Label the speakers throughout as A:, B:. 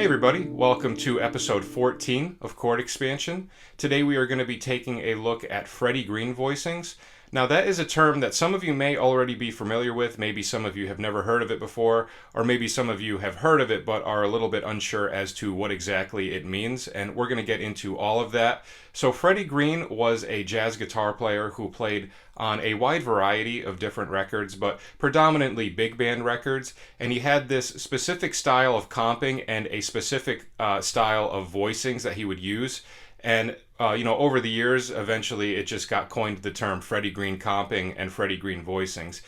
A: everybody, welcome to episode 14 of Chord Expansion. Today we are going to be taking a look at Freddie Green Voicings. Now that is a term that some of you may already be familiar with, maybe some of you have never heard of it before, or maybe some of you have heard of it but are a little bit unsure as to what exactly it means, and we're going to get into all of that. So Freddie Green was a jazz guitar player who played on a wide variety of different records, but predominantly big band records, and he had this specific style of comping and a specific style of voicings that he would use. And over the years, eventually it just got coined the term Freddie Green comping and Freddie Green voicings.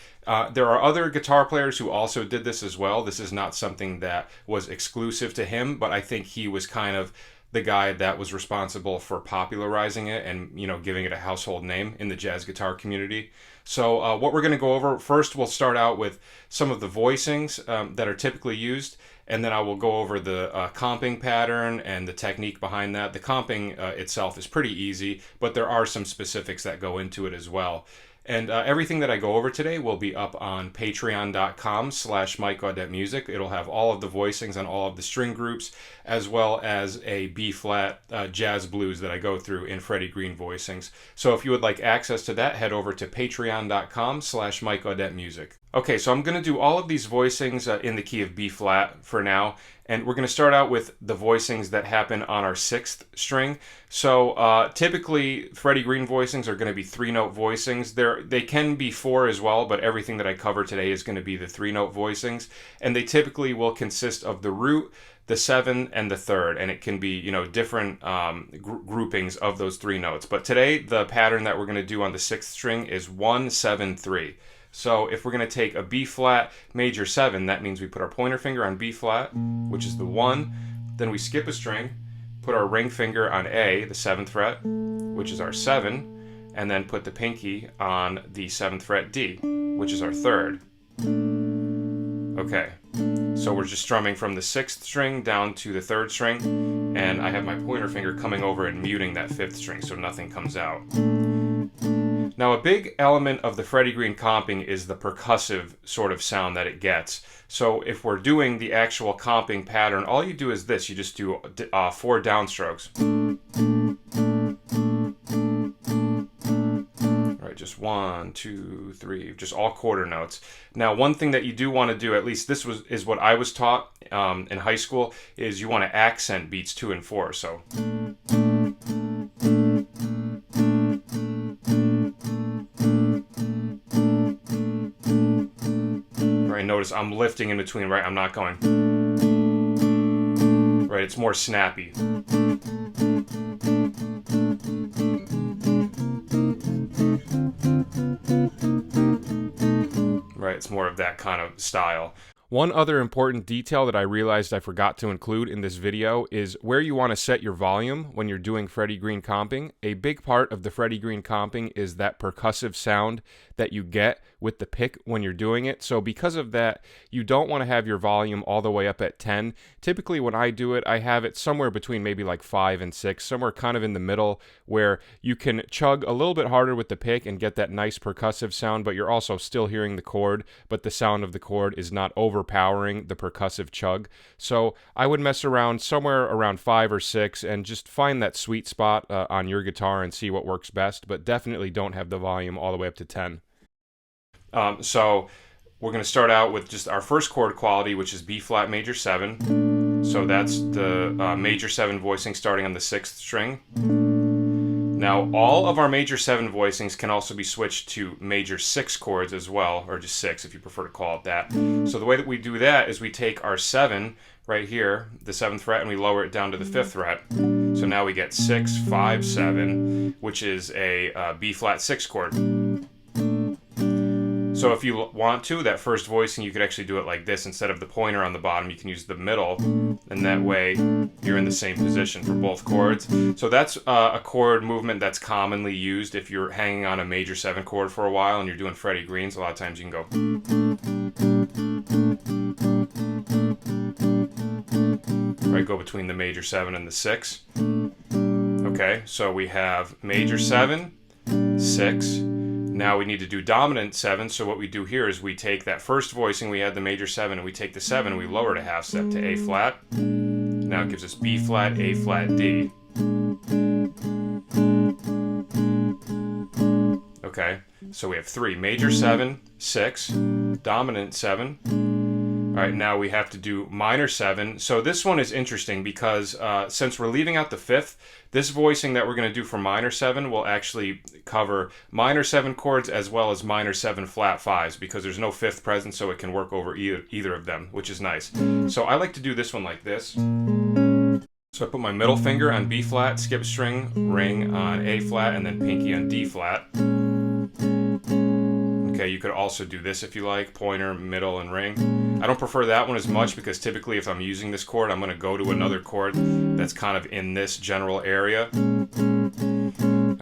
A: There are other guitar players who also did this as well. This is not something that was exclusive to him, but I think he was kind of the guy that was responsible for popularizing it and, giving it a household name in the jazz guitar community. So what we're going to go over, first we'll start out with some of the voicings that are typically used, and then I will go over the comping pattern and the technique behind that. The comping itself is pretty easy, but there are some specifics that go into it as well. And everything that I go over today will be up on patreon.com/MikeAudetteMusic. It'll have all of the voicings on all of the string groups, as well as a B-flat jazz blues that I go through in Freddie Green Voicings. So if you would like access to that, head over to patreon.com/MikeAudetteMusic. Okay, so I'm going to do all of these voicings in the key of B-flat for now. And we're going to start out with the voicings that happen on our 6th string. So typically, Freddie Green voicings are going to be 3-note voicings. They can be 4 as well, but everything that I cover today is going to be the 3-note voicings. And they typically will consist of the root, the 7, and the 3rd. And it can be, different groupings of those 3 notes. But today, the pattern that we're going to do on the 6th string is 1, 7, 3. So if we're going to take a B-flat major 7, that means we put our pointer finger on B-flat, which is the 1, then we skip a string, put our ring finger on A, the 7th fret, which is our 7, and then put the pinky on the 7th fret D, which is our 3rd. Okay, so we're just strumming from the 6th string down to the 3rd string, and I have my pointer finger coming over and muting that 5th string so nothing comes out. Now, a big element of the Freddie Green comping is the percussive sort of sound that it gets. So if we're doing the actual comping pattern, all you do is this. You just do 4 downstrokes. All right, just 1, 2, 3, just all quarter notes. Now, one thing that you do want to do, at least this is what I was taught in high school, is you want to accent beats 2 and 4. So. Notice I'm lifting in between, right? I'm not going. Right, it's more snappy. Right, it's more of that kind of style. One other important detail that I realized I forgot to include in this video is where you want to set your volume when you're doing Freddie Green comping. A big part of the Freddie Green comping is that percussive sound that you get with the pick when you're doing it. So because of that, you don't want to have your volume all the way up at 10. Typically when I do it, I have it somewhere between maybe like 5 and 6, somewhere kind of in the middle where you can chug a little bit harder with the pick and get that nice percussive sound, but you're also still hearing the chord, but the sound of the chord is not overpowering the percussive chug. So I would mess around somewhere around 5 or 6 and just find that sweet spot on your guitar and see what works best, but definitely don't have the volume all the way up to 10. So we're going to start out with just our first chord quality, which is B-flat major 7. So that's the major 7 voicing starting on the 6th string. Now, all of our major 7 voicings can also be switched to major 6 chords as well, or just 6 if you prefer to call it that. So the way that we do that is we take our 7 right here, the 7th fret, and we lower it down to the 5th fret. So now we get 6, 5, 7, which is a B-flat 6 chord. So if you want to, that first voicing, you could actually do it like this. Instead of the pointer on the bottom, you can use the middle, and that way you're in the same position for both chords. So that's a chord movement that's commonly used if you're hanging on a major 7 chord for a while and you're doing Freddie Greens. A lot of times you can go. Right, go between the major 7 and the 6. Okay, so we have major 7, 6. Now we need to do dominant 7, so what we do here is we take that first voicing, we had the major 7, and we take the 7 and we lower it a half step to A flat. Now it gives us B flat, A flat, D. Okay, so we have 3, major 7, 6, dominant 7. All right, now we have to do minor 7. So this one is interesting because since we're leaving out the 5th, this voicing that we're going to do for minor 7 will actually cover minor 7 chords as well as minor 7 flat 5s because there's no 5th present, so it can work over either of them, which is nice. So I like to do this one like this. So I put my middle finger on B flat, skip string, ring on A flat, and then pinky on D flat. Okay, you could also do this if you like, pointer, middle, and ring. I don't prefer that one as much because typically if I'm using this chord, I'm going to go to another chord that's kind of in this general area.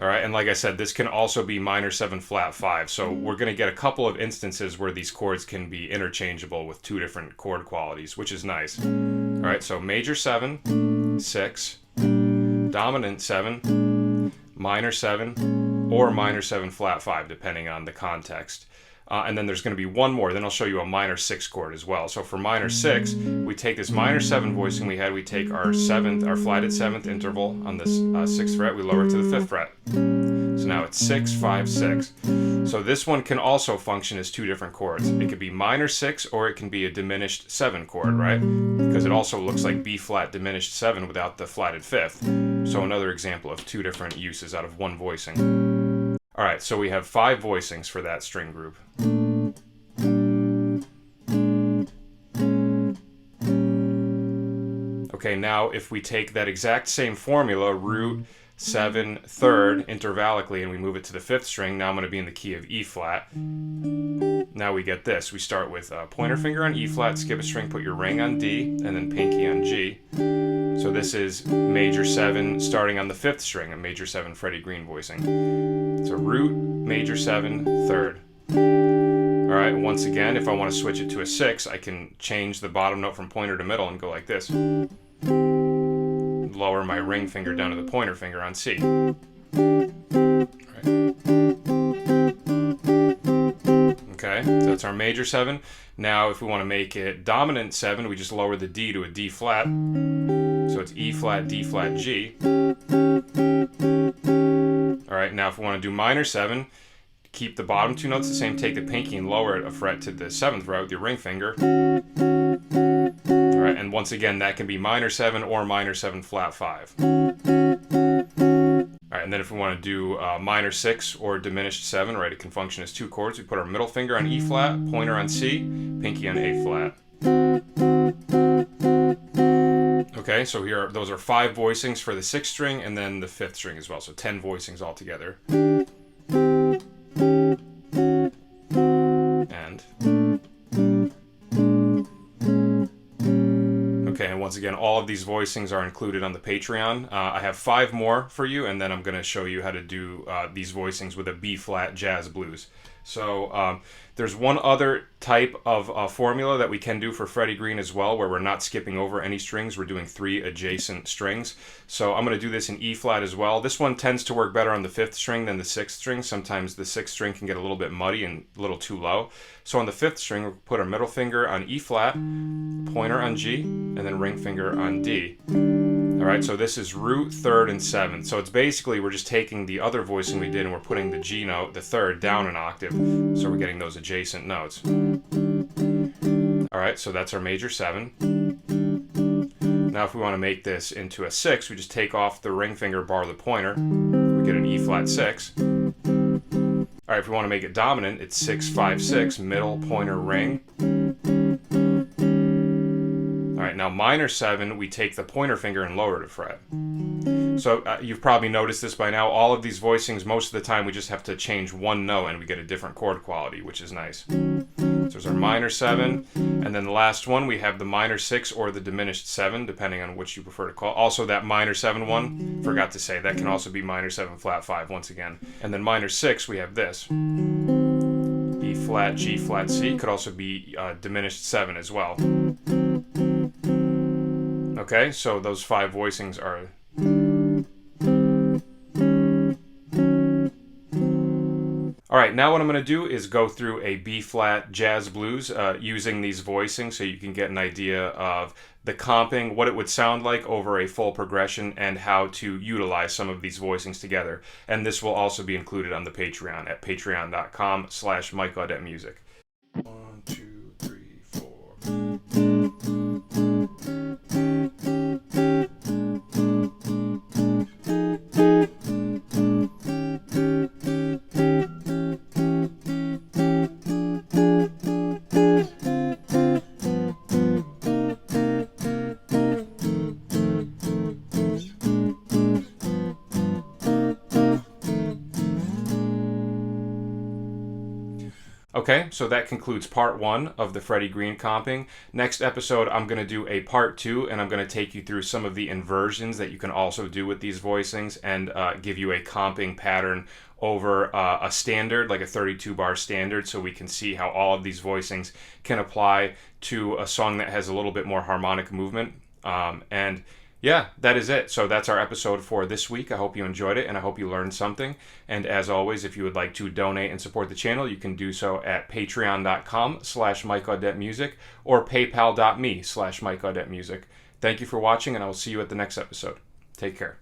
A: Alright, and like I said, this can also be minor 7 flat 5, so we're going to get a couple of instances where these chords can be interchangeable with 2 different chord qualities, which is nice. Alright, so major 7, 6, dominant 7, minor 7, or minor 7 flat 5, depending on the context. And then there's going to be one more, then I'll show you a minor 6 chord as well. So for minor 6, we take this minor 7 voicing we had, we take our 7th, our flatted 7th interval on this 6th fret, we lower it to the 5th fret. So now it's 6, 5, 6. So this one can also function as 2 different chords. It could be minor 6 or it can be a diminished 7 chord, right? Because it also looks like B flat diminished 7 without the flatted 5th. So another example of 2 different uses out of one voicing. Alright, so we have 5 voicings for that string group. Okay, now if we take that exact same formula, root, 7, 3rd, intervallically, and we move it to the 5th string, now I'm going to be in the key of E flat. Now we get this. We start with pointer finger on E flat, skip a string, put your ring on D, and then pinky on G. So this is major 7 starting on the 5th string, a major 7 Freddie Green voicing. So root, major 7, 3rd. Alright, once again, if I want to switch it to a 6, I can change the bottom note from pointer to middle and go like this. Lower my ring finger down to the pointer finger on C. Okay, so that's our major 7. Now if we want to make it dominant 7, we just lower the D to a D flat. So it's E flat, D flat, G. Alright, now if we want to do minor 7, keep the bottom 2 notes the same, take the pinky and lower it a fret to the 7th fret with your ring finger. Alright, and once again, that can be minor 7 or minor 7 flat 5. Alright, and then if we want to do minor 6 or diminished 7, right, it can function as 2 chords. We put our middle finger on E flat, pointer on C, pinky on A flat. Okay, so those are 5 voicings for the 6th string and then the 5th string as well, so 10 voicings altogether. Okay, and once again, all of these voicings are included on the Patreon. I have 5 more for you, and then I'm going to show you how to do these voicings with a B-flat jazz blues. So there's one other type of formula that we can do for Freddie Green as well, where we're not skipping over any strings. We're doing 3 adjacent strings. So I'm going to do this in E-flat as well. This one tends to work better on the 5th string than the 6th string. Sometimes the 6th string can get a little bit muddy and a little too low. So on the 5th string, we'll put our middle finger on E-flat, pointer on G, and then ring finger on D. Alright, so this is root, 3rd, and 7th. So it's basically, we're just taking the other voicing we did and we're putting the G note, the 3rd, down an octave. So we're getting those adjacent notes. Alright, so that's our major 7. Now if we want to make this into a 6, we just take off the ring finger, bar the pointer. We get an E-flat 6. Alright, if we want to make it dominant, it's 6, 5, 6, middle, pointer, ring. Alright, now minor 7, we take the pointer finger and lower it a fret. So you've probably noticed this by now. All of these voicings, most of the time, we just have to change one note and we get a different chord quality, which is nice. So there's our minor 7, and then the last one, we have the minor 6 or the diminished 7, depending on which you prefer to call. Also, that minor 7 one, forgot to say, that can also be minor 7 flat 5 once again. And then minor 6, we have this. E flat, G flat, C, could also be diminished 7 as well. Okay, so those 5 voicings are... All right, now what I'm going to do is go through a B-flat jazz blues using these voicings so you can get an idea of the comping, what it would sound like over a full progression, and how to utilize some of these voicings together. And this will also be included on the Patreon at patreon.com/MikeAudetteMusic. 1, 2, 3, 4. Okay, so that concludes part 1 of the Freddie Green comping. Next episode, I'm going to do a part 2, and I'm going to take you through some of the inversions that you can also do with these voicings and give you a comping pattern over a standard, like a 32-bar standard, so we can see how all of these voicings can apply to a song that has a little bit more harmonic movement. And yeah, that is it. So that's our episode for this week. I hope you enjoyed it, and I hope you learned something. And as always, if you would like to donate and support the channel, you can do so at patreon.com/MikeAudetteMusic or paypal.me/MikeAudetteMusic. Thank you for watching, and I will see you at the next episode. Take care.